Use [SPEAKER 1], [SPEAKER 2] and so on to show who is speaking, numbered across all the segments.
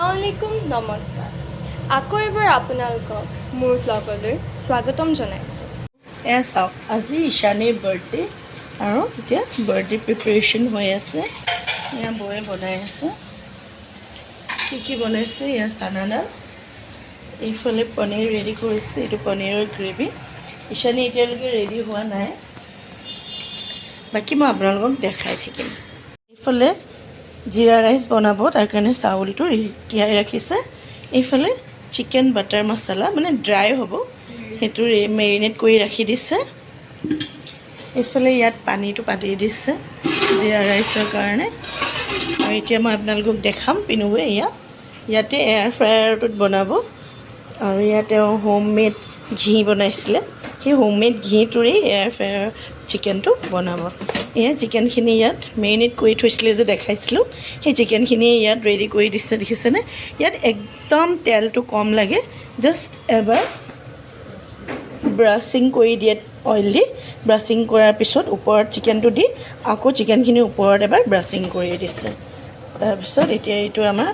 [SPEAKER 1] আলাইকুম নমস্কাৰ আকৌ এবাৰ আপোনালোকক মোৰ ব্লগলৈ স্বাগতম জনাইছোঁ।
[SPEAKER 2] এয়া চাওক, আজি ঈশানীৰ বাৰ্থডে আৰু এতিয়া বাৰ্থডে প্ৰিপাৰেশ্যন হৈ আছে। এয়া বৌয়ে বনাই আছে। কি বনাইছে? এয়া চানাডাল, এইফালে পনীৰ ৰেডি কৰিছে। এইটো পনীৰৰ গ্ৰেভি। ঈশানী এতিয়ালৈকে ৰেডি হোৱা নাই, বাকী মই আপোনালোকক দেখাই থাকিম। এইফালে জিৰা ৰাইচ বনাব, তাৰ কাৰণে চাউলটো তিয়াই ৰাখিছে। এইফালে চিকেন বাটাৰ মছলা, মানে ড্ৰাই হ'ব, সেইটো মেৰিনেট কৰি ৰাখি দিছে। এইফালে ইয়াত পানীটো পাতি দিছে জিৰা ৰাইচৰ কাৰণে। আৰু এতিয়া মই আপোনালোকক দেখাম পিনুৱে ইয়াতে এয়াৰ ফ্ৰায়াৰটোত বনাব। আৰু ইয়াত তেওঁ হোম মেড ঘি বনাইছিলে, সেই হোম মেড ঘিটোৰেই এয়াৰ ফ্ৰায়াৰ চিকেনটো বনাব। এয়া চিকেনখিনি ইয়াত মেৰিনেট কৰি থৈছিলে যে দেখাইছিলোঁ, সেই চিকেনখিনি ইয়াত ৰেডি কৰি দিছে। দেখিছেনে? ইয়াত একদম তেলটো কম লাগে, জাষ্ট এবাৰ ব্ৰাছিং কৰি দিয়ে অইল দি। ব্ৰাছিং কৰাৰ পিছত ওপৰত চিকেনটো দি আকৌ চিকেনখিনিৰ ওপৰত এবাৰ ব্ৰাছিং কৰি দিছে। তাৰপিছত এতিয়া এইটো আমাৰ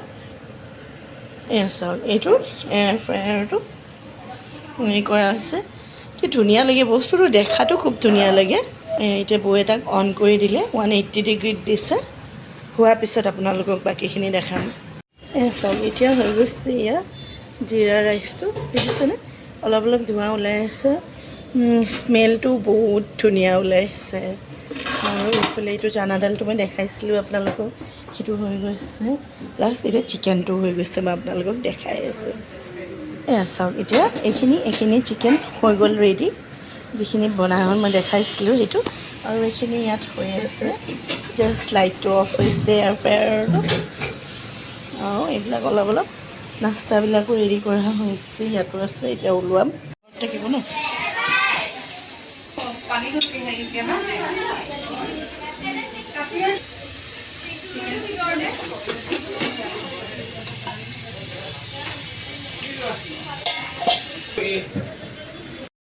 [SPEAKER 2] এয়া চাওক, এইটো এয়াৰ ফ্ৰায়াৰটো হেৰি কৰা হৈছে। কি ধুনীয়া লাগে বস্তুটো, দেখাটো খুব ধুনীয়া লাগে। এতিয়া বৌয়ে তাক অন কৰি দিলে, 180 ডিগ্ৰীত দিছে। হোৱাৰ পিছত আপোনালোকক বাকীখিনি দেখাম। এয়া চাওক, এতিয়া হৈ গৈছে ইয়াত জিৰা ৰাইচটো। দেখিছেনে? অলপ অলপ ধোঁৱা ওলাই আছে, স্মেলটো বহুত ধুনীয়া ওলাইছে। আৰু এইফালে এইটো চানাডালটো মই দেখাইছিলোঁ আপোনালোকক, সেইটো হৈ গৈছে। প্লাছ এতিয়া চিকেনটো হৈ গৈছে, মই আপোনালোকক দেখাই আছোঁ। এয়া চাওক, এতিয়া এইখিনি চিকেন হৈ গ'ল ৰেডি, যিখিনি বনাই হ'ল মই দেখাইছিলোঁ সেইটো। আৰু এইখিনি ইয়াত হৈ আছে, জাষ্ট লাইটটো অফ হৈছে এয়াৰ ফ্ৰায়াৰটো। আৰু এইবিলাক অলপ অলপ নাস্তাবিলাকো ৰেডি কৰা হৈছে, ইয়াতো আছে। এতিয়া ওলোৱাম থাকিব ন।